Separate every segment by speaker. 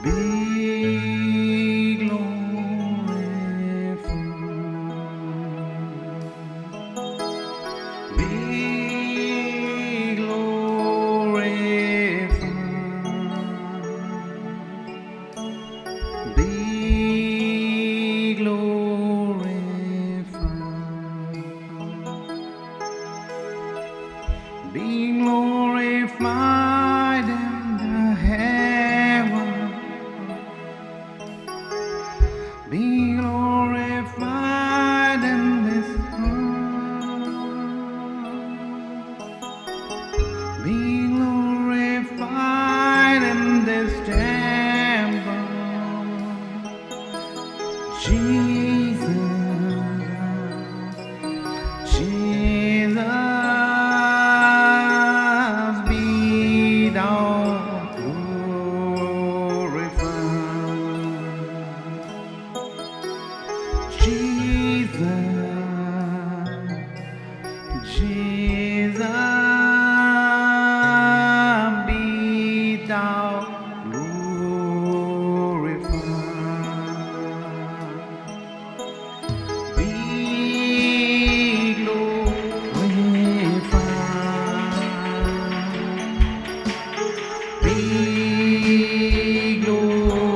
Speaker 1: Be glorified. Be glorified. Be glorified. Be glorified in the heaven. Be glorified in this earth. Be glorified in this temple. Jesus, Jesus, be thou glorified. Jesus, Jesus, be thou glorified. Be glorified. Be glorified.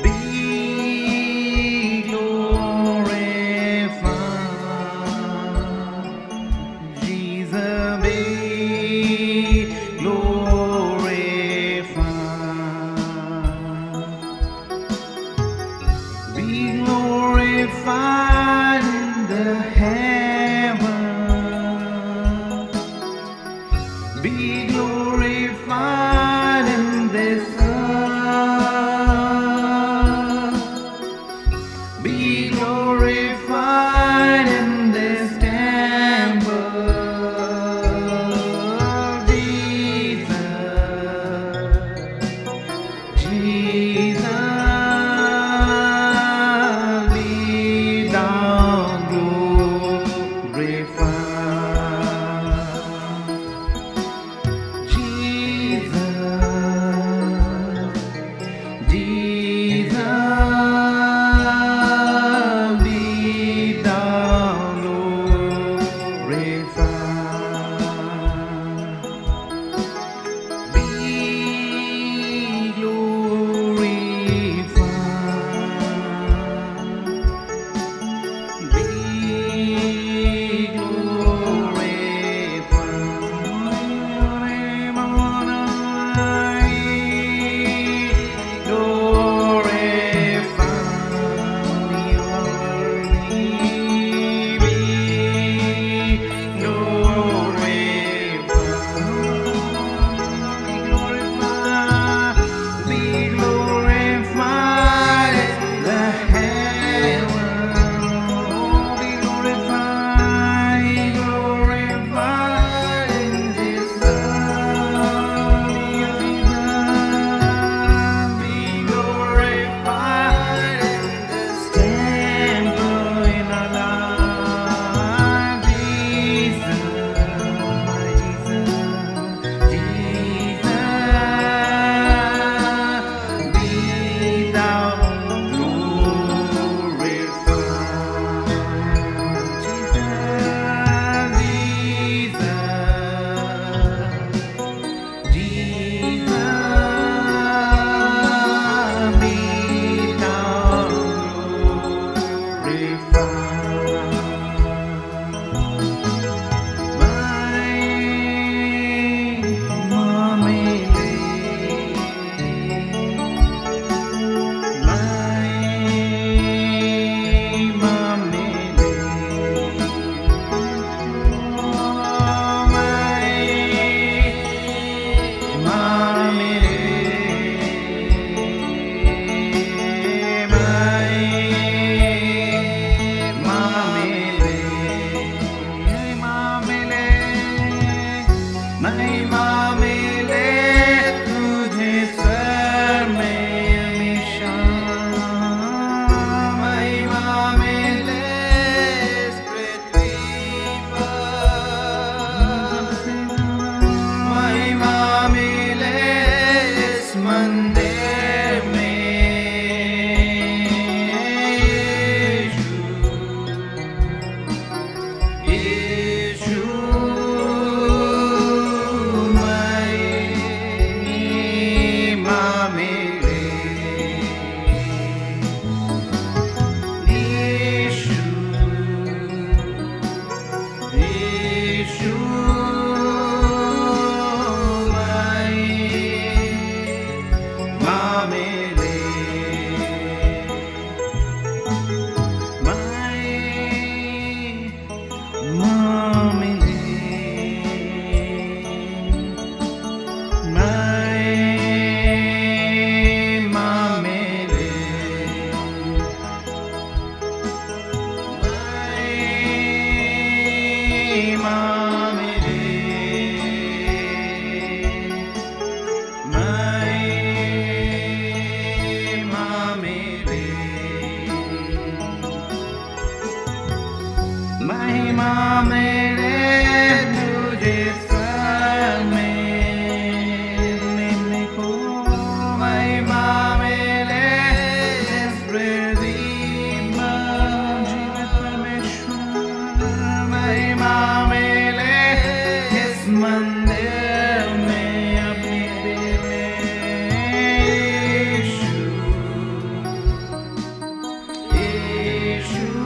Speaker 1: Be glorified. Jesus, be glorified. Be glorified in the heaven. Be glorified in this earth. Be glorified in this temple. Jesus, Jesus, be thou glorified. Jesus, Jesus, be thou glorified. Be glorified. Be मंदिर में अपने दिल में यीशु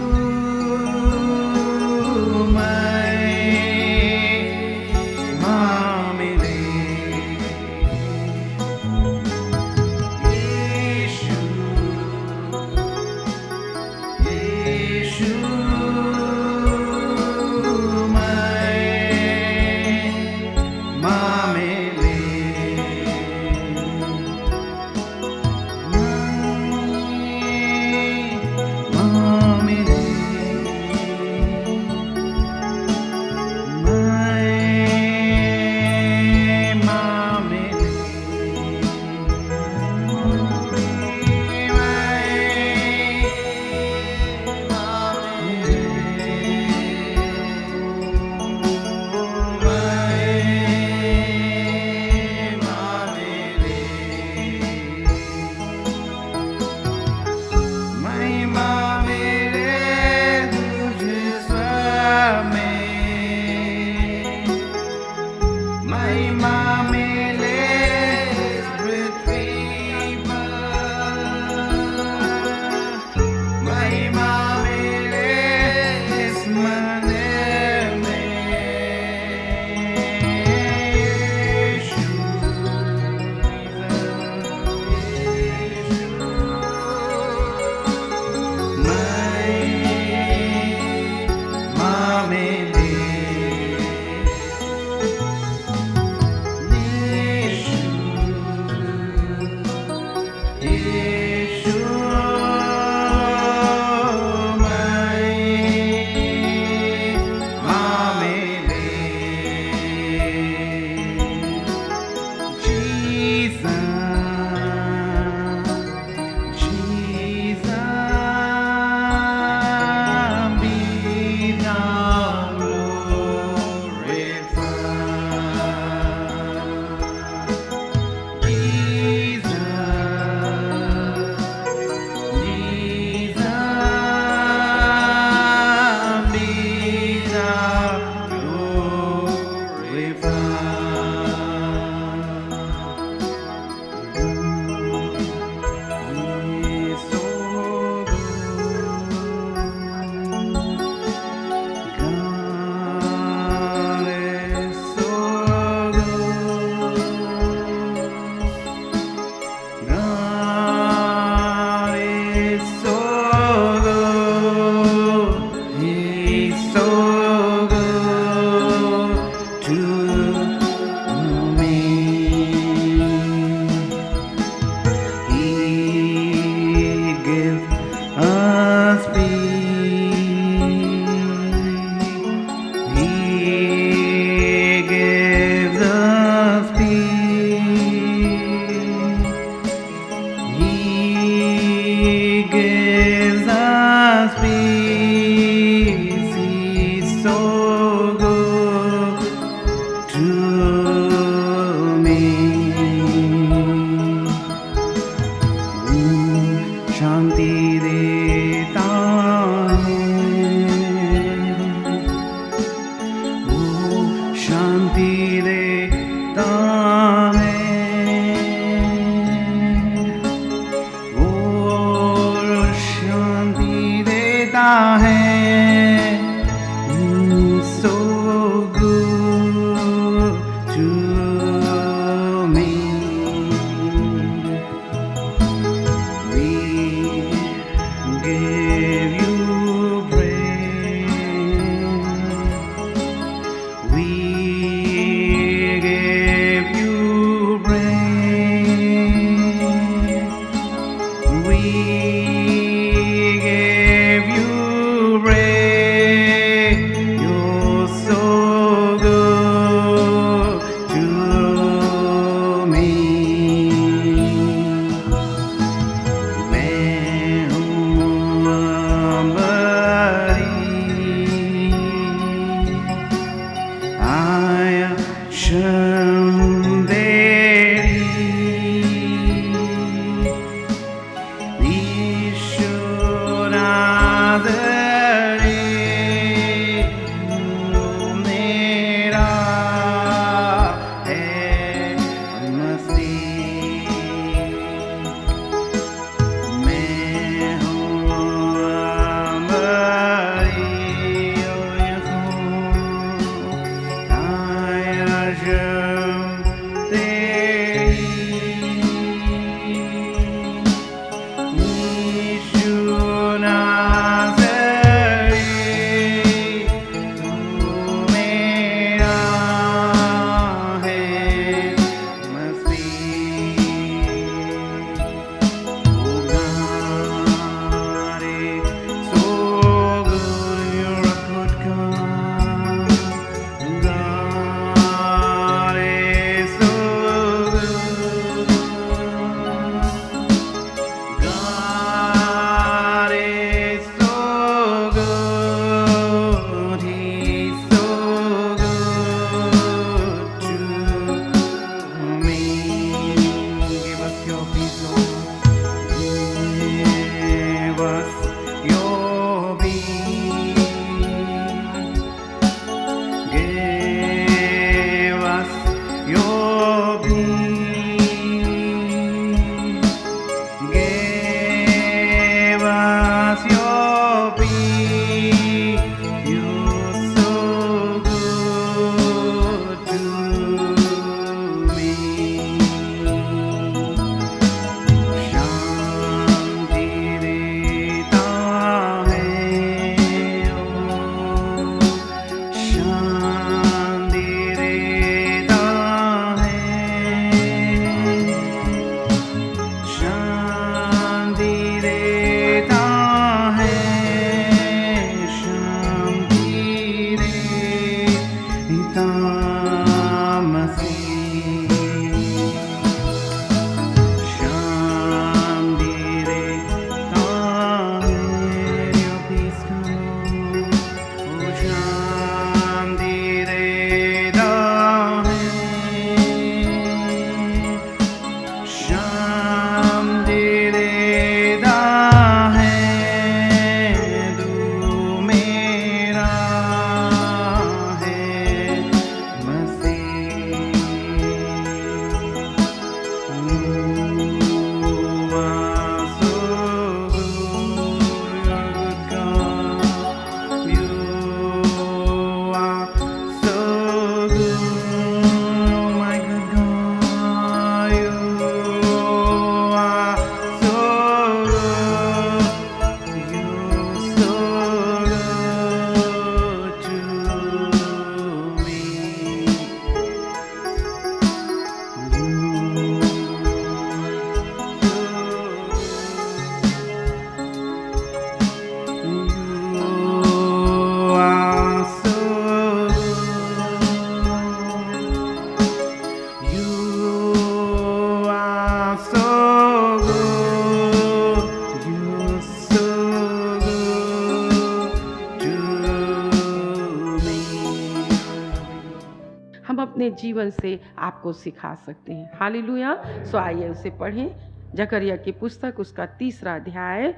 Speaker 2: जीवन से आपको सिखा सकते हैं। हालेलुया। सो आइए उसे पढ़ें, जकरिया की पुस्तक उसका 3 अध्याय।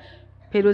Speaker 2: फिर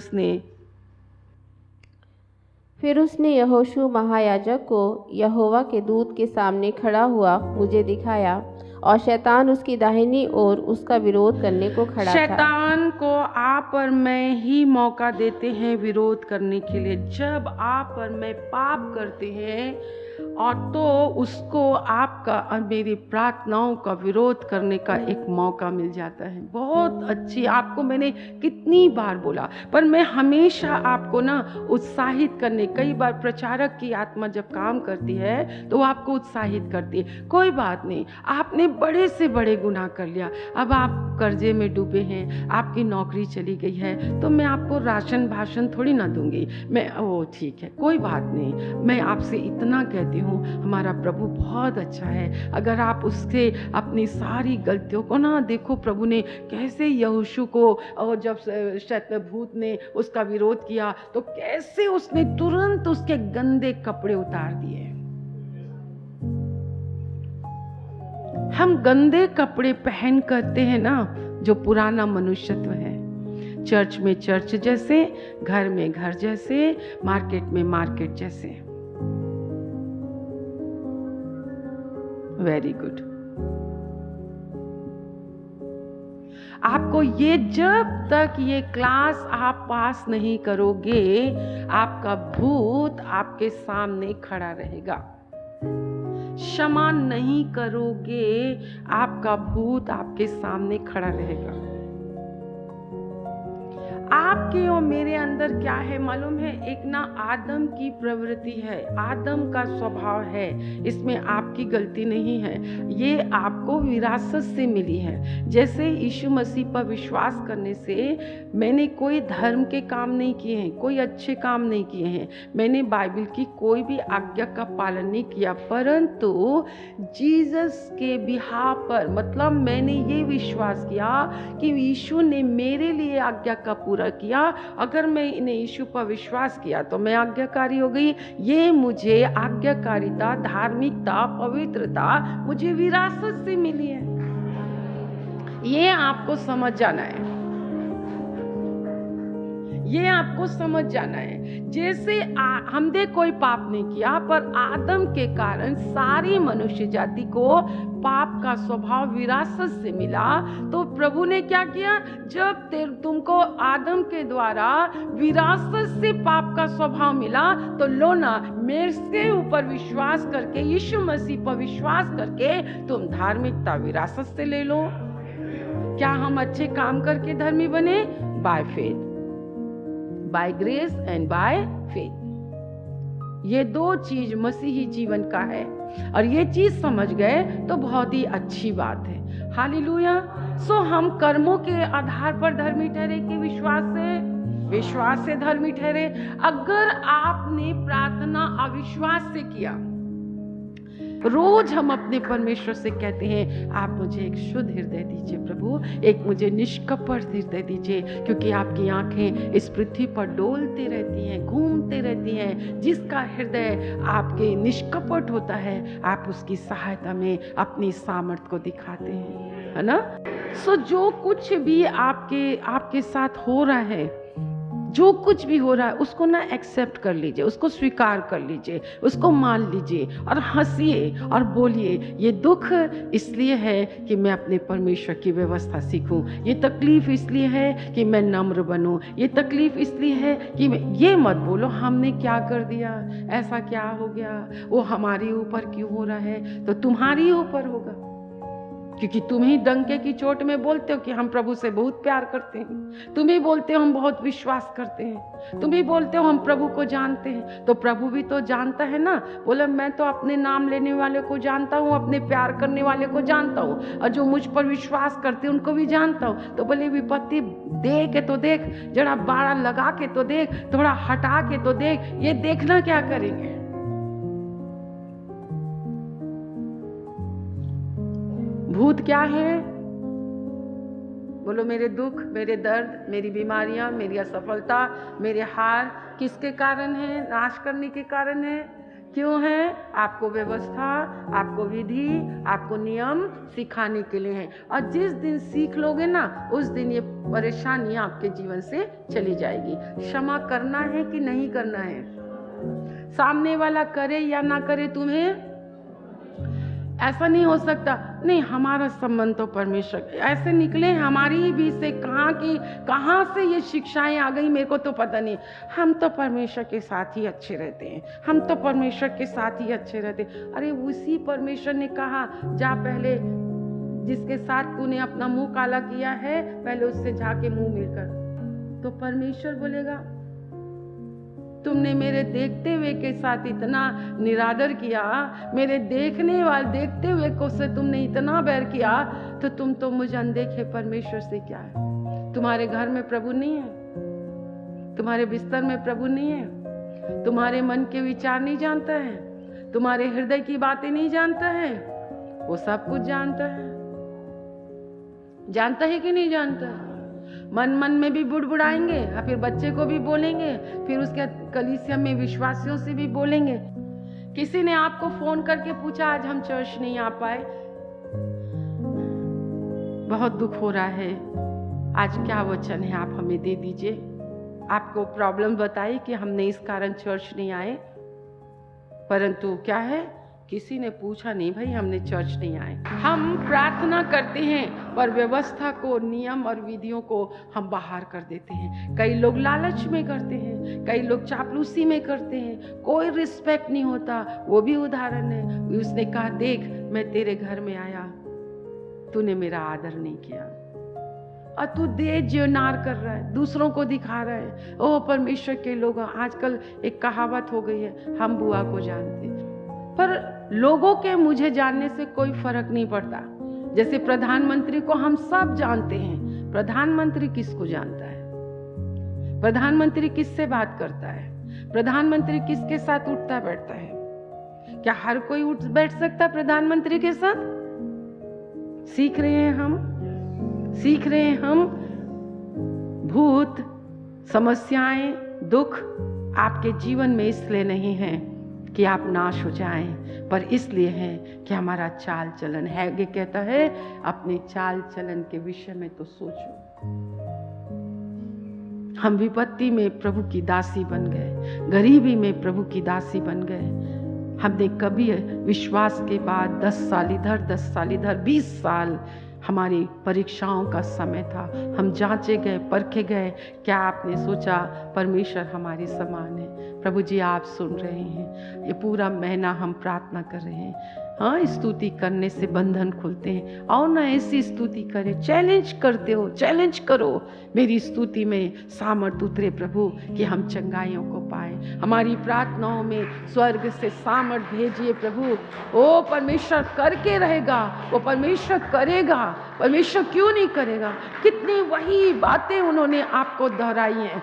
Speaker 2: उसने यहोशू महायाजक को यहोवा के दूत के सामने खड़ा हुआ मुझे दिखाया, और शैतान उसकी दाहिनी ओर उसका विरोध करने को खड़ा था। शैतान को आप और मैं ही मौका देते हैं विरोध करने के लिए। जब आप और मैं पाप करते हैं और तो उसको आपका और मेरी प्रार्थनाओं का विरोध करने का एक मौका मिल जाता है। बहुत अच्छी, आपको मैंने कितनी बार बोला, पर मैं हमेशा आपको ना उत्साहित करने, कई बार प्रचारक की आत्मा जब काम करती है तो वो आपको उत्साहित करती है। कोई बात नहीं, आपने बड़े से बड़े गुनाह कर लिया, अब आप कर्जे में डूबे हैं, आपकी नौकरी चली गई है, तो मैं आपको राशन भाषण थोड़ी ना दूंगी। वो ठीक है, कोई बात नहीं। मैं आपसे इतना कहती हूँ, हमारा प्रभु बहुत अच्छा है। अगर आप उससे अपनी सारी गलतियों को ना देखो, प्रभु ने कैसे यहोशू को, और जब शैतान भूत ने उसका विरोध किया तो कैसे उसने तुरंत उसके गंदे कपड़े उतार दिए। हम गंदे कपड़े पहन करते हैं ना, जो पुराना मनुष्यत्व है। चर्च में चर्च जैसे, घर में घर जैसे, मार्केट में मार्केट जैसे। Very good. आपको ये, जब तक ये क्लास आप पास नहीं करोगे, आपका भूत आपके सामने खड़ा रहेगा। क्षमा नहीं करोगे, आपका भूत आपके सामने खड़ा रहेगा। आपके और मेरे अंदर क्या है मालूम है? एक ना आदम की प्रवृत्ति है, आदम का स्वभाव है। इसमें आपकी गलती नहीं है, ये आपको विरासत से मिली है। जैसे यीशु मसीह पर विश्वास करने से मैंने कोई धर्म के काम नहीं किए हैं, कोई अच्छे काम नहीं किए हैं, मैंने बाइबल की कोई भी आज्ञा का पालन नहीं किया, परंतु जीसस के बिहाफ पर, मतलब मैंने ये विश्वास किया कि यीशु ने मेरे लिए आज्ञा का पूरा किया। अगर मैं इन्हें यीशु पर विश्वास किया तो मैं आज्ञाकारी हो गई। ये मुझे आज्ञाकारिता, धार्मिकता, पवित्रता मुझे विरासत से मिली है। ये आपको समझ जाना है, ये आपको समझ जाना है। जैसे हमने कोई पाप नहीं किया, पर आदम के कारण सारी मनुष्य जाति को पाप का स्वभाव विरासत से मिला। तो प्रभु ने क्या किया? जब तुमको आदम के द्वारा विरासत से पाप का स्वभाव मिला, तो लो ना, मेरे से ऊपर विश्वास करके, यीशु मसीह पर विश्वास करके तुम धार्मिकता विरासत से ले लो। क्या हम अच्छे काम करके धर्मी बने? By faith, by grace and by faith. ये दो चीज मसीही जीवन का है, और ये चीज समझ गए तो बहुत ही अच्छी बात है। हालेलुया। सो हम कर्मों के आधार पर धर्मी ठहरे कि विश्वास से धर्मी ठहरे? अगर आपने प्रार्थना अविश्वास से किया, रोज हम अपने परमेश्वर से कहते हैं, आप मुझे एक शुद्ध हृदय दीजिए प्रभु, एक मुझे निष्कपट हृदय दीजिए, क्योंकि आपकी आंखें इस पृथ्वी पर डोलती रहती हैं, घूमती रहती हैं। जिसका हृदय आपके निष्कपट होता है, आप उसकी सहायता में अपनी सामर्थ्य को दिखाते हैं, है ना? सो जो कुछ भी आपके साथ हो रहा है, जो कुछ भी हो रहा है, उसको ना एक्सेप्ट कर लीजिए, उसको स्वीकार कर लीजिए, उसको मान लीजिए और हंसिए और बोलिए, ये दुख इसलिए है कि मैं अपने परमेश्वर की व्यवस्था सीखूं, ये तकलीफ इसलिए है कि मैं नम्र बनूं, ये तकलीफ इसलिए है कि ये मत बोलो हमने क्या कर दिया, ऐसा क्या हो गया, वो हमारे ऊपर क्यों हो रहा है, तो तुम्हारी ऊपर होगा, क्योंकि तुम ही डंके की चोट में बोलते हो कि हम प्रभु से बहुत प्यार करते हैं, तुम ही बोलते हो हम बहुत विश्वास करते हैं, तुम ही बोलते हो हम प्रभु को जानते हैं, तो प्रभु भी तो जानता है ना। बोले मैं तो अपने नाम लेने वाले को जानता हूँ, अपने प्यार करने वाले को जानता हूँ, और जो मुझ पर विश्वास करते हैं उनको भी जानता हूँ। तो बोले विपत्ति दे के तो देख, जरा बाड़ा लगा के तो देख, थोड़ा हटा के तो देख, ये देखना क्या करेंगे। भूत क्या है? बोलो मेरे दुख, मेरे दर्द, मेरी बीमारियां, मेरी असफलता, मेरे हार किसके कारण है? नाश करने के कारण है। क्यों है? आपको व्यवस्था, आपको विधि, आपको नियम सिखाने के लिए है। और जिस दिन सीख लोगे ना, उस दिन ये परेशानियां आपके जीवन से चली जाएगी। क्षमा करना है कि नहीं करना है? सामने वाला करे या ना करे, तुम्हें ऐसा नहीं हो सकता। नहीं, हमारा संबंध तो परमेश्वर, ऐसे निकले हमारी भी से कहाँ से ये शिक्षाएं आ गई मेरे को तो पता नहीं। हम तो परमेश्वर के साथ ही अच्छे रहते हैं, हम तो परमेश्वर के साथ ही अच्छे रहते हैं। अरे उसी परमेश्वर ने कहा, जा पहले जिसके साथ तूने अपना मुंह काला किया है, पहले उससे जाके मुंह मिलकर। तो परमेश्वर बोलेगा, तुमने मेरे देखते हुए के साथ इतना निरादर किया, मेरे देखते हुए को से तुमने इतना बैर किया, तो तुम तो मुझे अनदेखे परमेश्वर से क्या है? तुम्हारे घर में प्रभु नहीं है? तुम्हारे बिस्तर में प्रभु नहीं है? तुम्हारे मन के विचार नहीं जानता है? तुम्हारे हृदय की बातें नहीं जानता है? वो सब कुछ जानता है। जानता है कि नहीं जानता है? मन में भी बुड़बुड़ाएंगे, और फिर बच्चे को भी बोलेंगे, फिर उसके कलीसिया में विश्वासियों से भी बोलेंगे। किसी ने आपको फोन करके पूछा, आज हम चर्च नहीं आ पाए, बहुत दुख हो रहा है, आज क्या वचन है आप हमें दे दीजिए। आपको प्रॉब्लम बताई कि हमने इस कारण चर्च नहीं आए, परंतु क्या है, किसी ने पूछा नहीं, भाई हमने चर्च नहीं आए। हम प्रार्थना करते हैं, पर व्यवस्था को, नियम और विधियों को हम बाहर कर देते हैं। कई लोग लालच में करते हैं, कई लोग चापलूसी में करते हैं, कोई रिस्पेक्ट नहीं होता। वो भी उदाहरण है। उसने कहा, देख मैं तेरे घर में आया, तूने मेरा आदर नहीं किया, और तू दे ज्योनार कर रहा है, दूसरों को दिखा रहा है। ओह परमेश्वर के लोग, आजकल एक कहावत हो गई है, हम बुआ को जानते, पर लोगों के मुझे जानने से कोई फर्क नहीं पड़ता। जैसे प्रधानमंत्री को हम सब जानते हैं, प्रधानमंत्री किसको जानता है? प्रधानमंत्री किससे बात करता है? प्रधानमंत्री किसके साथ उठता बैठता है? क्या हर कोई उठ बैठ सकता है प्रधानमंत्री के साथ? सीख रहे हैं हम। भूत, समस्याएं, दुख आपके जीवन में इसलिए नहीं है कि आप नाश हो जाएं, पर इसलिए है कि हमारा चाल चलन है। ये कहता है, अपने चाल चलन के विषय में तो सोचो। हम विपत्ति में प्रभु की दासी बन गए, गरीबी में प्रभु की दासी बन गए। हमने कभी विश्वास के बाद 10 साल इधर, 10 साल इधर, 20 साल हमारी परीक्षाओं का समय था। हम जांचे गए, परखे गए। क्या आपने सोचा परमेश्वर हमारे समान है? प्रभु जी आप सुन रहे हैं, ये पूरा महीना हम प्रार्थना कर रहे हैं। हाँ, स्तुति करने से बंधन खुलते हैं। आओ ना ऐसी स्तुति करें। चैलेंज करते हो, चैलेंज करो। मेरी स्तुति में सामर्थ उतरे प्रभु, कि हम चंगाइयों को पाए। हमारी प्रार्थनाओं में स्वर्ग से सामर्थ भेजिए प्रभु। ओ परमेश्वर करके रहेगा, वो परमेश्वर करेगा। परमेश्वर क्यों नहीं करेगा? कितनी वही बातें उन्होंने आपको दोहराई हैं,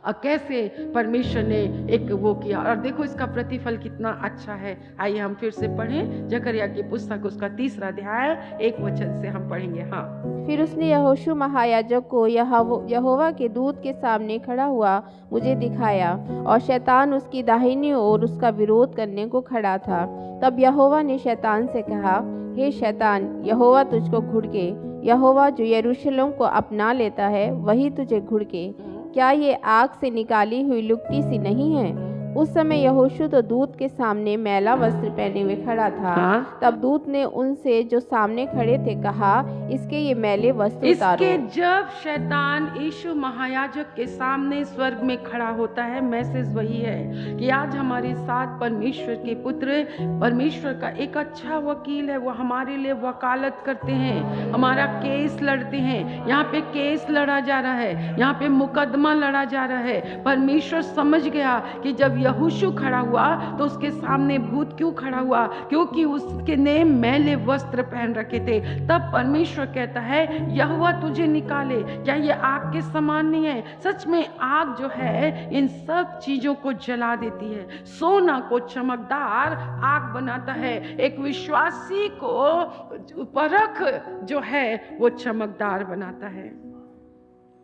Speaker 2: और कैसे परमेश्वर ने एक वो किया। और देखो इसका प्रतिफल कितना अच्छा है। आइए हम फिर से पढ़ें जकरिया की पुस्तक, उसका 3 अध्याय 1 वचन से हम पढ़ेंगे। हाँ,
Speaker 3: फिर उसने यहोशू महायाजक को यहोवा के दूत के सामने खड़ा हुआ मुझे दिखाया, और शैतान उसकी दाहिनी ओर उसका विरोध करने को खड़ा था। तब यहोवा ने शैतान से कहा, हे शैतान, यहोवा तुझको घुड़के, यहोवा जो यरूशलेम को अपना लेता है वही तुझे घुड़के। क्या ये आग से निकाली हुई लुकटी सी नहीं है? उस समय यहोशू तो दूत के सामने मैला वस्त्र पहने हुए खड़ा था।
Speaker 2: हाँ?
Speaker 3: तब दूत ने उनसे जो सामने खड़े थे कहा, इसके ये मैले वस्त्र उतारो।
Speaker 2: इसके जब शैतान यीशु महायाजक के सामने स्वर्ग में खड़ा होता है, मैसेज वही है कि आज हमारे साथ परमेश्वर के पुत्र, परमेश्वर का एक अच्छा वकील है। वो हमारे लिए वकालत करते हैं, हमारा केस लड़ते हैं। यहाँ पे केस लड़ा जा रहा है, यहाँ पे मुकदमा लड़ा जा रहा है। परमेश्वर समझ गया कि जब यहोशू खड़ा हुआ तो उसके सामने भूत क्यों खड़ा हुआ? क्योंकि उसके ने मैले वस्त्र पहन रखे थे। तब परमेश्वर कहता है, यहोवा तुझे निकाले। क्या ये आग के समान नहीं है? सच में आग जो है इन सब चीजों को जला देती है। सोना को चमकदार आग बनाता है। एक विश्वासी को परख जो है वो चमकदार बनाता है।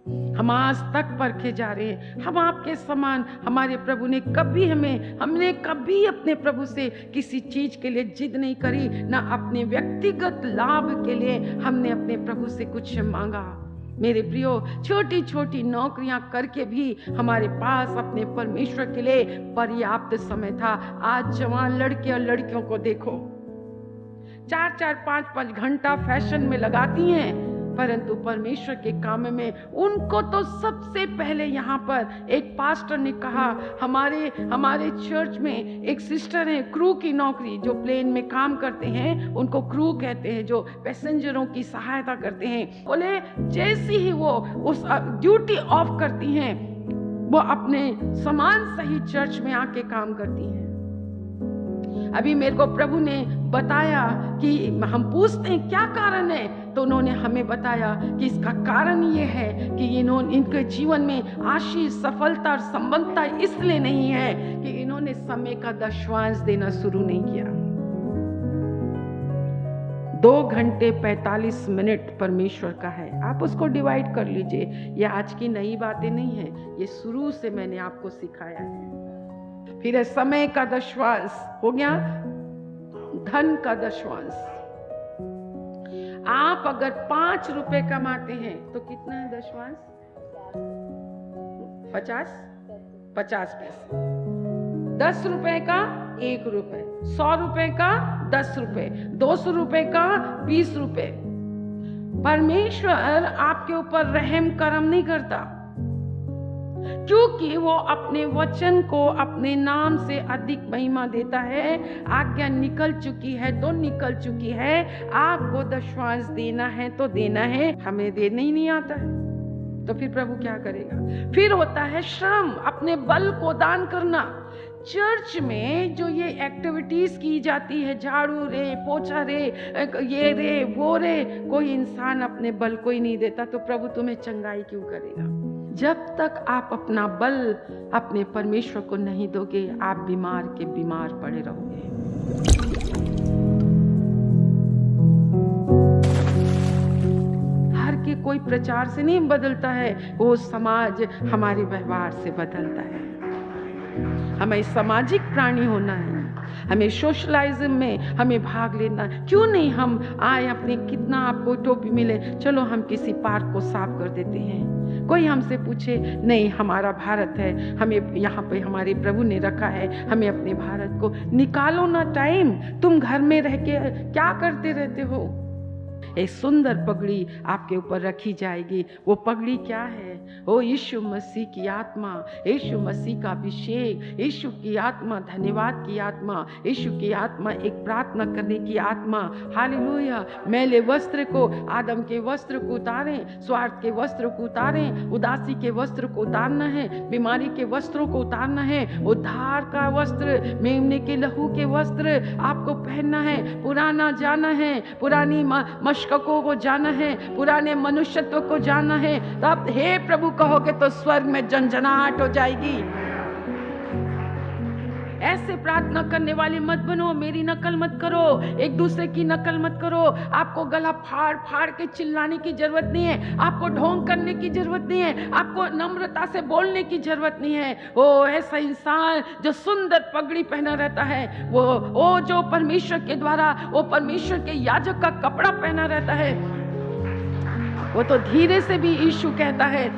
Speaker 2: हम आज तक परखे जा रहे हैं। हम आपके समान, हमारे प्रभु ने कभी हमने कभी अपने प्रभु से किसी चीज के लिए जिद नहीं करी, ना अपने व्यक्तिगत लाभ के लिए हमने अपने प्रभु से कुछ मांगा। मेरे प्रियो, छोटी छोटी नौकरियां करके भी हमारे पास अपने परमेश्वर के लिए पर्याप्त समय था। आज जवान लड़के और लड़कियों को देखो, 4-4, 5-5 घंटा फैशन में लगाती हैं, परंतु परमेश्वर के काम में उनको तो सबसे पहले यहाँ पर एक पास्टर ने कहा, हमारे चर्च में एक सिस्टर है, क्रू की नौकरी, जो प्लेन में काम करते हैं उनको क्रू कहते हैं, जो पैसेंजरों की सहायता करते हैं। बोले जैसे ही वो उस ड्यूटी ऑफ करती हैं, वो अपने समान सही चर्च में आके काम करती हैं। अभी मेरे को प्रभु ने बताया कि हम पूछते हैं क्या कारण है, तो उन्होंने हमें बताया कि इसका कारण ये है कि इनके जीवन में आशीष, सफलता और संबंधता इसलिए नहीं है कि इन्होंने समय का दशवांश देना शुरू नहीं किया। 2 घंटे 45 मिनट परमेश्वर का है, आप उसको डिवाइड कर लीजिए। ये आज की नई बातें नहीं है, ये शुरू से मैंने आपको सिखाया है। फिर है समय का दशवांश, हो गया धन का दशवांश। आप अगर 5 रुपए कमाते हैं तो कितना है दशवांश? 50 पैसे। 10 रुपए का 1 रुपए, 100 रुपए का 10 रुपए, 200 रुपए का 20 रुपए। परमेश्वर आपके ऊपर रहम करम नहीं करता, क्योंकि वो अपने वचन को अपने नाम से अधिक महिमा देता है। आज्ञा निकल चुकी है तो निकल चुकी है, आपको दशवांश देना है तो देना है। हमें देना ही नहीं आता है तो फिर प्रभु क्या करेगा? फिर होता है श्रम, अपने बल को दान करना। चर्च में जो ये एक्टिविटीज की जाती है, झाड़ू रे, पोछा रे, ये रे वो रे, कोई इंसान अपने बल को ही नहीं देता, तो प्रभु तुम्हें चंगाई क्यों करेगा? जब तक आप अपना बल अपने परमेश्वर को नहीं दोगे, आप बीमार के बीमार पड़े रहोगे। हर के कोई प्रचार से नहीं बदलता है, वो समाज हमारे व्यवहार से बदलता है। हमें सामाजिक प्राणी होना है, हमें सोशलाइज्म में हमें भाग लेना। क्यों नहीं हम आए, अपने कितना आपको टोपी मिले, चलो हम किसी पार्क को साफ कर देते हैं। कोई हमसे पूछे, नहीं हमारा भारत है, हमें यहाँ पे हमारे प्रभु ने रखा है, हमें अपने भारत को निकालो ना टाइम। तुम घर में रह के क्या करते रहते हो? एक सुंदर पगड़ी आपके ऊपर रखी जाएगी। वो पगड़ी क्या है? ओ यीशु मसीह की आत्मा, यीशु मसीह का अभिषेक, यीशु की आत्मा, धन्यवाद की आत्मा, यीशु की आत्मा, एक प्रार्थना करने की आत्मा। हालेलुया। मैले वस्त्र को, आदम के वस्त्र को उतारें, स्वार्थ के वस्त्र को उतारें, उदासी के वस्त्र को उतारना है, बीमारी के वस्त्रों को उतारना है, उद्धार का वस्त्र, मेमने के लहू के वस्त्र आपको पहनना है। पुराना जाना है, पुरानी मशकों को जाना है, पुराने मनुष्यत्व को जाना है। तब हे प्रभु कहोगे तो स्वर्ग में झंझनाहट हो जाएगी। ऐसे प्रार्थना करने वाले मत बनो, मेरी नकल मत करो, एक दूसरे की नकल मत करो। आपको गला फाड़ फाड़ के चिल्लाने की जरूरत नहीं है, आपको ढोंग करने की जरूरत नहीं है, आपको नम्रता से बोलने की जरूरत नहीं है। वो ऐसा इंसान जो सुंदर पगड़ी पहना रहता है, वो जो परमेश्वर के द्वारा, वो परमेश्वर के याजक का कपड़ा पहना रहता है, वो तो धीरे से भी यीशु कहता है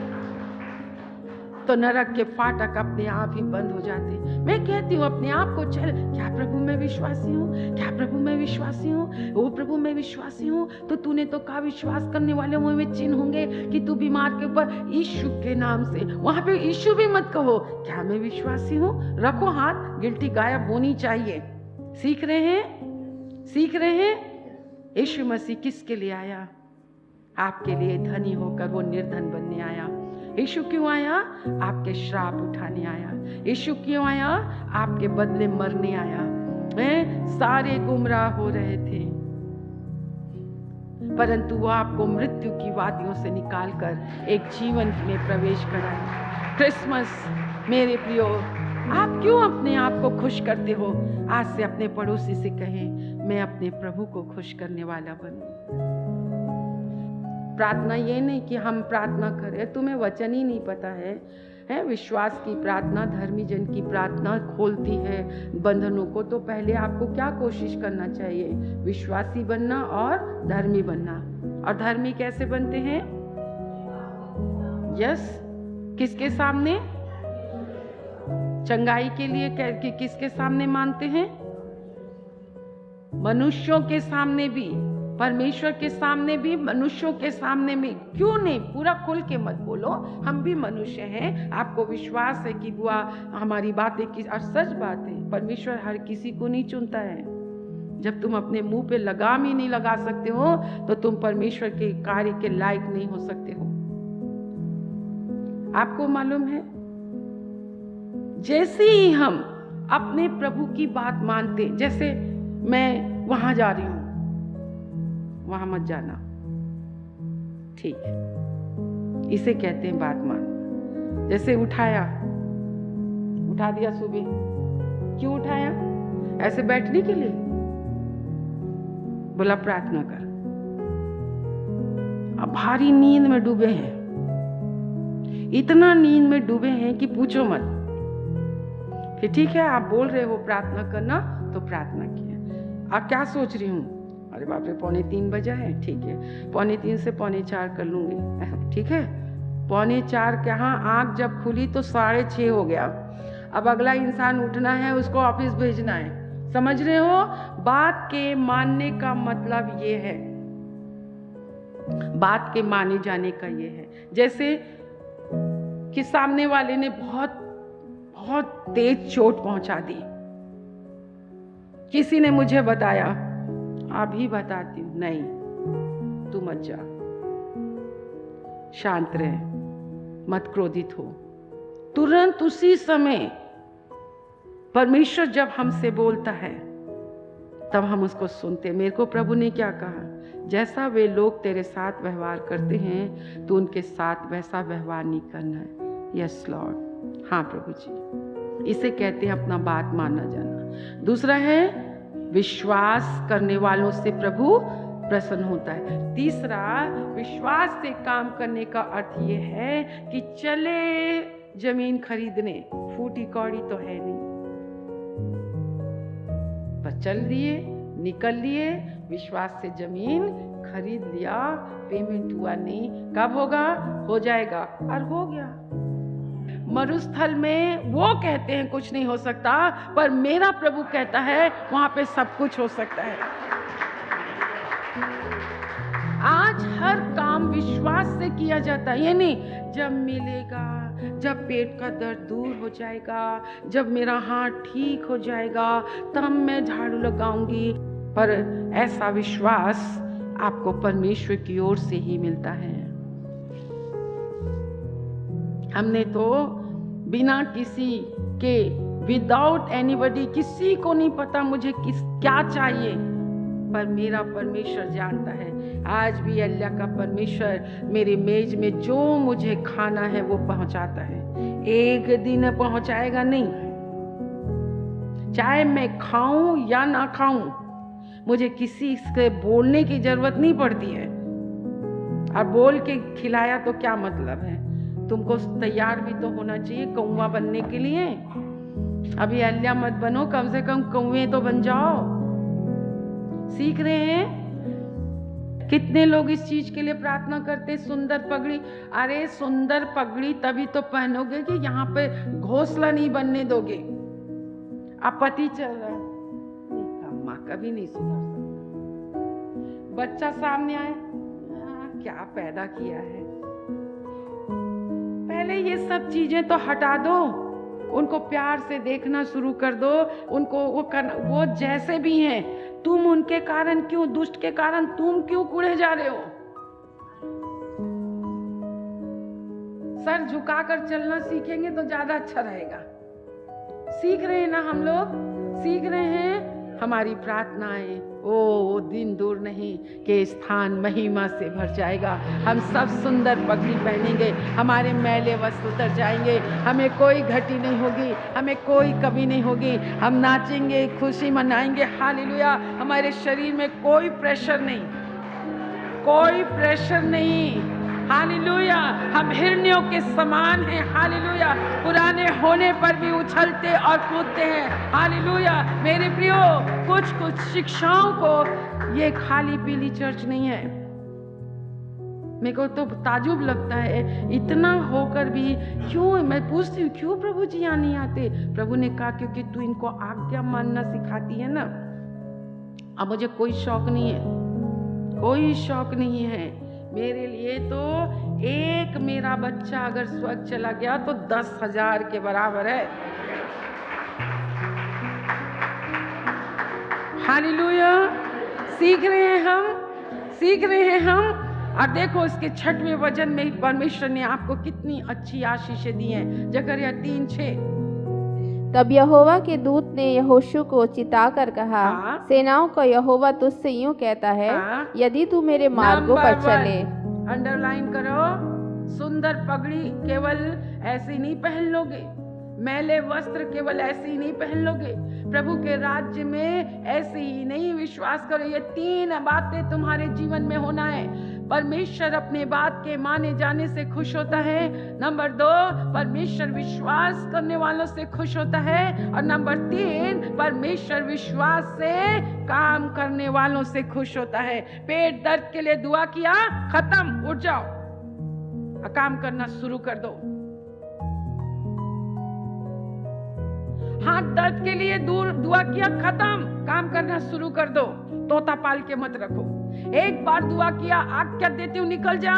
Speaker 2: तो नरक के फाटक अपने आप ही बंद हो जाते। मैं कहती हूँ अपने आप को, चल क्या प्रभु मैं विश्वासी हूँ, क्या प्रभु मैं विश्वासी हूँ, ओ प्रभु मैं विश्वासी हूँ। तो तूने तो कहा विश्वास करने वाले मुंह में चिन्ह होंगे कि तू बीमार के ऊपर यीशु के नाम से, वहां पे यीशु भी मत कहो, क्या मैं विश्वासी हूँ। रखो हाथ, गिल्टी गायब होनी चाहिए। सीख रहे हैं यीशु मसीह किसके लिए आया? आपके लिए धनी होकर वो निर्धन बनने आया। यीशु क्यों आया? आपके श्राप उठाने आया। यीशु क्यों आया? आपके बदले मरने आया। सारे गुमराह हो रहे थे, परंतु वो आपको मृत्यु की वादियों से निकालकर एक जीवन में प्रवेश कराया। क्रिसमस मेरे प्रियो, आप क्यों अपने आप को खुश करते हो? आज से अपने पड़ोसी से कहें, मैं अपने प्रभु को खुश करने वाला बनूं। प्रार्थना ये नहीं कि हम प्रार्थना करें, तुम्हें वचन ही नहीं पता है विश्वास की प्रार्थना, धर्मी जन की प्रार्थना खोलती है बंधनों को। तो पहले आपको क्या कोशिश करना चाहिए? विश्वासी बनना और धर्मी बनना। और धर्मी कैसे बनते हैं? यस, किसके सामने? चंगाई के लिए किसके सामने मानते हैं? मनुष्यों के सामने भी, परमेश्वर के सामने भी, मनुष्यों के सामने भी। क्यों नहीं? पूरा खुल के मत बोलो, हम भी मनुष्य हैं। आपको विश्वास है कि बुआ हमारी बातें की, और सच बात है, परमेश्वर हर किसी को नहीं चुनता है। जब तुम अपने मुंह पे लगाम ही नहीं लगा सकते हो तो तुम परमेश्वर के कार्य के लायक नहीं हो सकते हो। आपको मालूम है, जैसे ही हम अपने प्रभु की बात मानते, जैसे मैं वहां जा रही हूं, वहां मत जाना, ठीक है, इसे कहते हैं बात मान। जैसे उठा दिया सुबह, क्यों उठाया? ऐसे बैठने के लिए? बोला प्रार्थना कर। अब भारी नींद में डूबे हैं, इतना नींद में डूबे हैं कि पूछो मत। फिर ठीक है, आप बोल रहे हो प्रार्थना करना, तो प्रार्थना किया। आप क्या सोच रही हूँ? अरे बाप रे, 3:45 बजा है, ठीक है, 3:45 से 3:45 कर लूंगी, ठीक है। 3:45 कहाँ, आँख जब खुली तो 6:30 हो गया। अब अगला इंसान उठना है, उसको ऑफिस भेजना है। समझ रहे हो? बात के मानने का मतलब ये है, बात के माने जाने का ये है। जैसे कि सामने वाले ने बहुत तेज चोट पहुंचा दी, किसी ने मुझे बताया, अभी बताती हूं, नहीं तू मत जा, शांत रह, मत क्रोधित हो। तुरंत उसी समय परमेश्वर जब हमसे बोलता है तब हम उसको सुनते। मेरे को प्रभु ने क्या कहा? जैसा वे लोग तेरे साथ व्यवहार करते हैं तो उनके साथ वैसा व्यवहार नहीं करना है। यस लॉर्ड, हाँ प्रभु जी। इसे कहते हैं अपना बात मानना जाना। दूसरा है, विश्वास करने वालों से प्रभु प्रसन्न होता है। तीसरा, विश्वास से काम करने का अर्थ ये है कि चले जमीन खरीदने, फूटी कौड़ी तो है नहीं, पर चल दिए, निकल लिए, विश्वास से जमीन खरीद लिया, पेमेंट हुआ नहीं, कब होगा? हो जाएगा, और हो गया। मरुस्थल में वो कहते हैं कुछ नहीं हो सकता, पर मेरा प्रभु कहता है वहां पे सब कुछ हो सकता है। आज हर काम विश्वास से किया जाता है। ये नहीं जब मिलेगा, जब पेट का दर्द दूर हो जाएगा, जब मेरा हाथ ठीक हो जाएगा तब मैं झाड़ू लगाऊंगी। पर ऐसा विश्वास आपको परमेश्वर की ओर से ही मिलता है। हमने तो बिना किसी के, विदाउट एनीबॉडी, किसी को नहीं पता मुझे क्या चाहिए, पर मेरा परमेश्वर जानता है। आज भी अल्लाह का परमेश्वर मेरे मेज में जो मुझे खाना है वो पहुंचाता है। एक दिन पहुंचाएगा नहीं, चाहे मैं खाऊं या ना खाऊं, मुझे किसी से बोलने की जरूरत नहीं पड़ती है। और बोल के खिलाया तो क्या मतलब है? तुमको तैयार भी तो होना चाहिए कौवा बनने के लिए। अभी अल्लाह मत बनो, कम से कम कौवे तो बन जाओ। सीख रहे हैं? कितने लोग इस चीज के लिए प्रार्थना करते, सुंदर पगड़ी। अरे सुंदर पगड़ी तभी तो पहनोगे कि यहाँ पे घोंसला नहीं बनने दोगे। अब पति चल रहा है, माँ कभी नहीं सुधर सकता। बच्चा सामने आए, क्या पैदा किया है। पहले ये सब चीजें तो हटा दो, उनको प्यार से देखना शुरू कर दो। उनको वो जैसे भी हैं, तुम उनके कारण क्यों, दुष्ट के कारण तुम क्यों कुढ़े जा रहे हो? सर झुकाकर चलना सीखेंगे तो ज्यादा अच्छा रहेगा। सीख रहे हैं ना हम लोग, सीख रहे हैं। हमारी प्रार्थनाएं, वो दिन दूर नहीं कि स्थान महिमा से भर जाएगा। हम सब सुंदर पगड़ी पहनेंगे, हमारे मैले वस्त्र उतर जाएंगे, हमें कोई घटी नहीं होगी, हमें कोई कमी नहीं होगी। हम नाचेंगे, खुशी मनाएंगे, हालेलुया। हमारे शरीर में कोई प्रेशर नहीं। कोई प्रेशर नहीं। हालेलुया, हम हिरनियों के समान हैं। हालेलुया, पुराने होने पर भी उछलते और कूदते हैं। हालेलुया मेरे प्रियो, कुछ शिक्षाओं को ये खाली पीली चर्च नहीं है। मेरे को तो ताजुब लगता है, इतना होकर भी क्यों, मैं पूछती हूँ क्यों प्रभु जी यहाँ नहीं आते। प्रभु ने कहा क्योंकि तू इनको आज्ञा मानना सिखाती है ना। अब मुझे कोई शौक नहीं है, कोई शौक नहीं है मेरे लिए। तो एक मेरा बच्चा अगर स्वर्ग चला गया तो 10,000 के बराबर है। हालेलुया, सीख रहे हैं हम। और देखो इसके 6वें वचन में परमेश्वर ने आपको कितनी अच्छी आशीषें दी हैं। जकरिया 3:6।
Speaker 3: तब यहोवा के दूत ने यहोशू को चिताकर कहा,
Speaker 2: हाँ।
Speaker 3: सेनाओं का यहोवा तुझसे यूं कहता है,
Speaker 2: हाँ।
Speaker 3: यदि तू मेरे मार्गों पर चले।
Speaker 2: अंडरलाइन करो, सुंदर पगड़ी केवल ऐसे नहीं पहन लोगे, मैले वस्त्र केवल ऐसे ही नहीं पहन लोगे, प्रभु के राज्य में ऐसे ही नहीं। विश्वास करो, ये 3 बातें तुम्हारे जीवन में होना है। परमेश्वर अपने बात के माने जाने से खुश होता है। नंबर 2, परमेश्वर विश्वास करने वालों से खुश होता है। और नंबर 3, परमेश्वर विश्वास से काम करने वालों से खुश होता है। पेट दर्द के लिए दुआ किया, खत्म, उठ जाओ, काम करना शुरू कर दो। हाथ दर्द के लिए दुआ किया, खत्म, काम करना शुरू कर दो। तोता पाल के मत रखो। एक बार दुआ किया, आज्ञा देती हूँ निकल जा,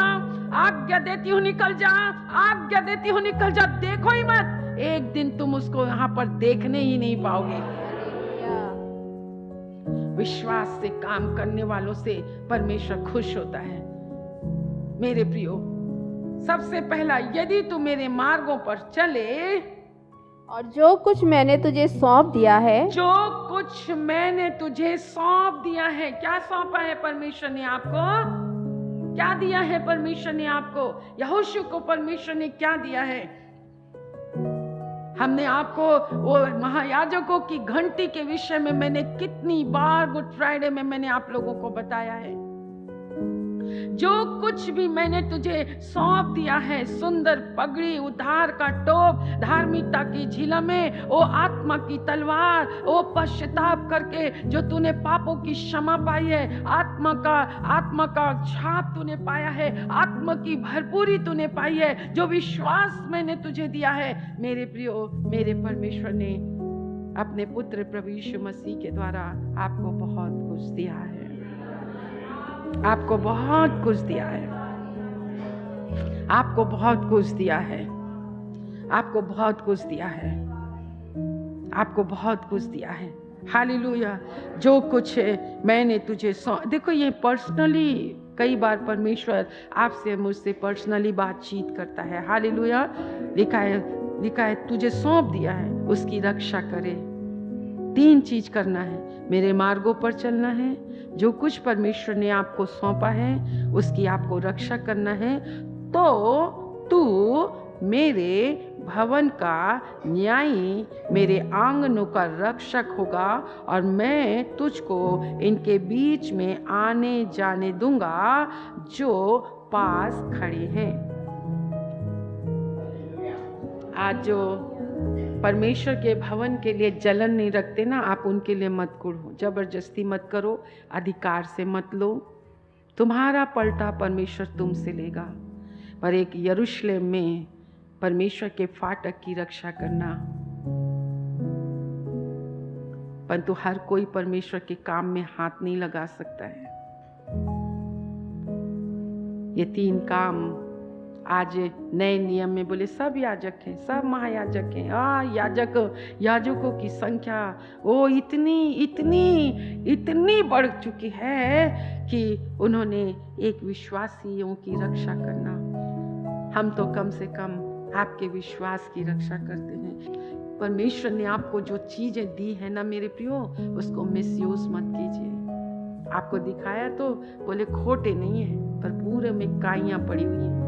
Speaker 2: आज्ञा देती हूँ निकल जा, आज्ञा देती हूँ निकल जा, देखो ही मत। एक दिन तुम उसको यहाँ पर देखने ही नहीं पाओगे। विश्वास से काम करने वालों से परमेश्वर खुश होता है। मेरे प्रियो, सबसे पहला, यदि तू मेरे मार्गों पर चले
Speaker 3: और जो कुछ मैंने तुझे सौंप दिया है,
Speaker 2: जो कुछ मैंने तुझे सौंप दिया है। क्या सौंपा है परमेश्वर ने आपको? क्या दिया है परमेश्वर ने आपको? यहोशू को परमेश्वर ने क्या दिया है? हमने आपको वो महायाजकों की घंटी के विषय में मैंने कितनी बार गुड फ्राइडे में मैंने आप लोगों को बताया है। जो कुछ भी मैंने तुझे सौंप दिया है, सुंदर पगड़ी, उद्धार का टोप, धार्मिकता की झिलमें, वो आत्मा की तलवार, वो पश्चाताप करके जो तूने पापों की क्षमा पाई है, आत्मा का छाप तूने पाया है, आत्मा की भरपूरी तूने पाई है, जो विश्वास मैंने तुझे दिया है। मेरे प्रियो, मेरे परमेश्वर ने अपने पुत्र प्रभु यीशु मसीह के द्वारा आपको बहुत कुछ दिया है। आपको बहुत कुछ दिया है। आपको बहुत कुछ दिया है। आपको बहुत कुछ दिया है। आपको बहुत कुछ दिया है। हालेलुया। जो कुछ है मैंने तुझे देखो, ये पर्सनली कई बार परमेश्वर आपसे मुझसे पर्सनली बातचीत करता है। हालेलुया। लिखा है तुझे सौंप दिया है, उसकी रक्षा करे। 3 चीज करना है, मेरे मार्गों पर चलना है, जो कुछ परमेश्वर ने आपको सौंपा है उसकी आपको रक्षा करना है, तो तू मेरे भवन का न्यायी, मेरे आंगनों का रक्षक होगा, और मैं तुझको इनके बीच में आने जाने दूंगा जो पास खड़े हैं। आज जो परमेश्वर के भवन के लिए जलन नहीं रखते ना, आप उनके लिए मत कुढ़ो, जबरदस्ती मत करो, अधिकार से मत लो। तुम्हारा पलटा परमेश्वर तुमसे लेगा। पर एक यरूशलेम में परमेश्वर के फाटक की रक्षा करना, परंतु हर कोई परमेश्वर के काम में हाथ नहीं लगा सकता है। ये 3 काम आज नए नियम में बोले सब याजक हैं, सब महायाजक हैं। याजकों की संख्या वो इतनी बढ़ चुकी है कि उन्होंने एक विश्वासियों की रक्षा करना। हम तो कम से कम आपके विश्वास की रक्षा करते हैं। परमेश्वर ने आपको जो चीजें दी है ना मेरे प्रियो, उसको मिसयूज मत कीजिए। आपको दिखाया तो बोले खोटे नहीं है, पर पूरे में काइयां पड़ी हुई हैं।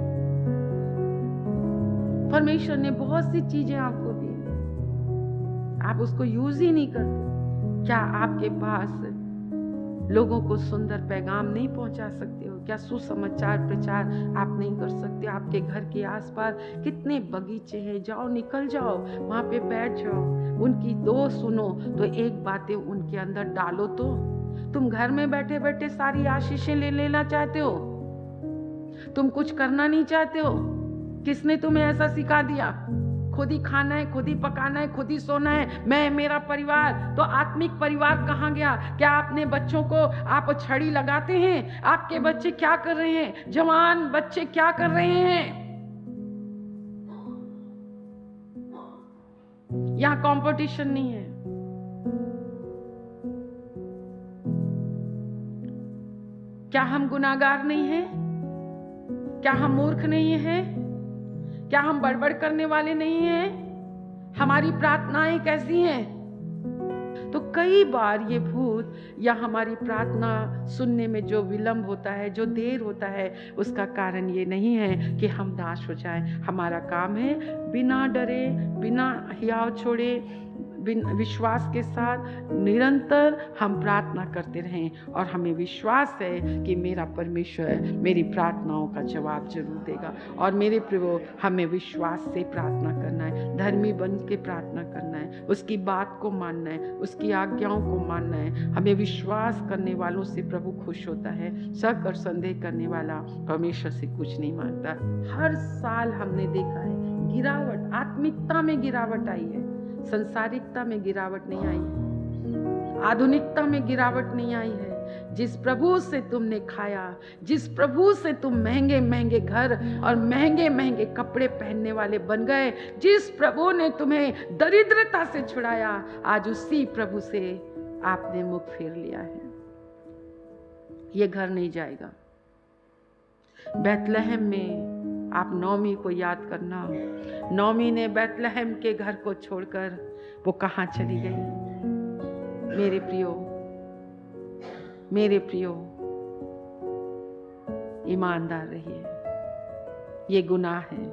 Speaker 2: परमेश्वर ने बहुत सी चीजें आपको दी, आप उसको यूज ही नहीं करते। क्या आपके पास लोगों को सुंदर पैगाम नहीं पहुंचा सकते हो? क्या सुसमाचार प्रचार आप नहीं कर सकते? आपके घर के आसपास कितने बगीचे हैं, जाओ, निकल जाओ, वहां पे बैठ जाओ, उनकी दो सुनो तो एक बातें उनके अंदर डालो। तो तुम घर में बैठे बैठे सारी आशीषें ले लेना चाहते हो? तुम कुछ करना नहीं चाहते हो? किसने तुम्हें ऐसा सिखा दिया? खुद ही खाना है, खुद ही पकाना है, खुद ही सोना है, मैं, मेरा परिवार। तो आत्मिक परिवार कहाँ गया? क्या आपने बच्चों को आप छड़ी लगाते हैं? आपके बच्चे क्या कर रहे हैं? जवान बच्चे क्या कर रहे हैं? यहाँ कंपटीशन नहीं है। क्या हम गुनाहगार नहीं हैं? क्या हम मूर्ख नहीं हैं? क्या हम बड़बड़ करने वाले नहीं हैं? हमारी प्रार्थनाएं कैसी हैं? तो कई बार ये भूत या हमारी प्रार्थना सुनने में जो विलंब होता है, जो देर होता है, उसका कारण ये नहीं है कि हम नाश हो जाएं। हमारा काम है बिना डरे, बिना हियाव छोड़े, विश्वास के साथ निरंतर हम प्रार्थना करते रहें। और हमें विश्वास है कि मेरा परमेश्वर मेरी प्रार्थनाओं का जवाब जरूर देगा। और मेरे प्रियो, हमें विश्वास से प्रार्थना करना है, धर्मी बन के प्रार्थना करना है, उसकी बात को मानना है, उसकी आज्ञाओं को मानना है। हमें विश्वास करने वालों से प्रभु खुश होता है। शक और संदेह करने वाला परमेश्वर से कुछ नहीं मांगता। हर साल हमने देखा है गिरावट, आत्मिकता में गिरावट आई है, संसारिकता में गिरावट नहीं आई है, आधुनिकता में गिरावट नहीं आई है। जिस प्रभु से तुमने खाया, जिस प्रभु से तुम महंगे महंगे घर और महंगे महंगे कपड़े पहनने वाले बन गए, जिस प्रभु ने तुम्हें दरिद्रता से छुड़ाया, आज उसी प्रभु से आपने मुख फेर लिया है। ये घर नहीं जाएगा। बैतलहम में आप नौमी को याद करना, नौमी ने बैतलहम के घर को छोड़कर वो कहाँ चली गई? मेरे प्रियो, मेरे प्रियो, ईमानदार रहिए। ये गुनाह है,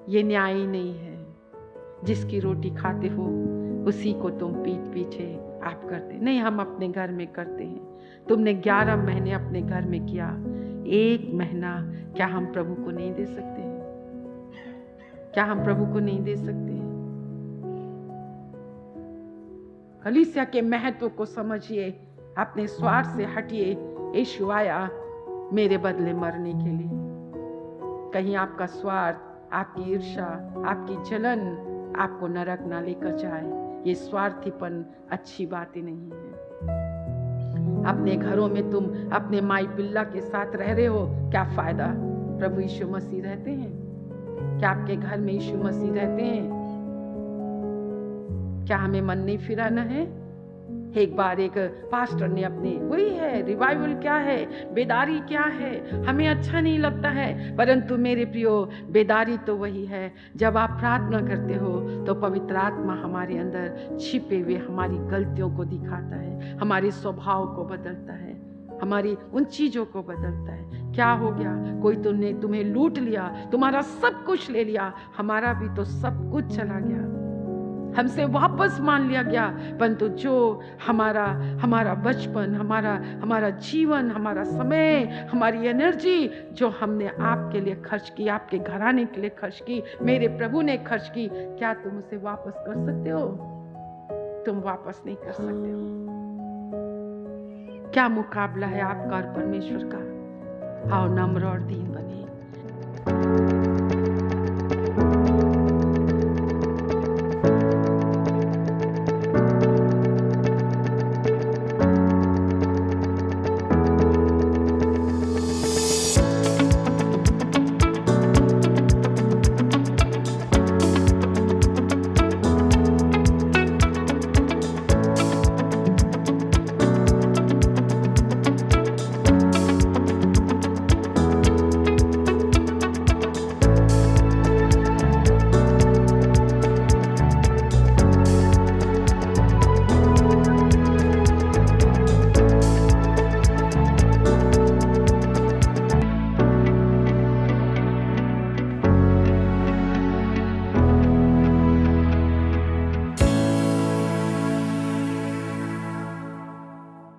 Speaker 2: ये न्याय नहीं है। जिसकी रोटी खाते हो उसी को तुम पीठ पीछे आप करते नहीं, हम अपने घर में करते हैं। तुमने 11 महीने अपने घर में किया, 1 महीना क्या हम प्रभु को नहीं दे सकते हैं? क्या हम प्रभु को नहीं दे सकते हैं? कलीसिया के महत्व को समझिए, अपने स्वार्थ से हटिए। यीशु आया मेरे बदले मरने के लिए। कहीं आपका स्वार्थ, आपकी ईर्ष्या, आपकी जलन आपको नरक ना लेकर जाए। ये स्वार्थीपन अच्छी बात ही नहीं है। अपने घरों में तुम अपने माई पिल्ला के साथ रह रहे हो, क्या फायदा? प्रभु यीशु मसीह रहते हैं? क्या आपके घर में यीशु मसीह रहते हैं? क्या हमें मन नहीं फिराना है? एक बार एक पास्टर ने अपने, वही है रिवाइवल क्या है, बेदारी क्या है, हमें अच्छा नहीं लगता है, परंतु मेरे प्रियो, बेदारी तो वही है जब आप प्रार्थना करते हो तो पवित्र आत्मा हमारे अंदर छिपे हुए हमारी गलतियों को दिखाता है, हमारे स्वभाव को बदलता है, हमारी उन चीजों को बदलता है। क्या हो गया? कोई तुमने तुम्हें लूट लिया, तुम्हारा सब कुछ ले लिया, हमारा भी तो सब कुछ चला गया, हमसे वापस मान लिया गया, परंतु जो हमारा बचपन, हमारा जीवन, हमारा समय, हमारी एनर्जी जो हमने आपके लिए खर्च की, आपके घराने के लिए खर्च की, मेरे प्रभु ने खर्च की, क्या तुम उसे वापस कर सकते हो? तुम वापस नहीं कर सकते हो। क्या मुकाबला है आपका और परमेश्वर का? आओ नम्र और दीन बने।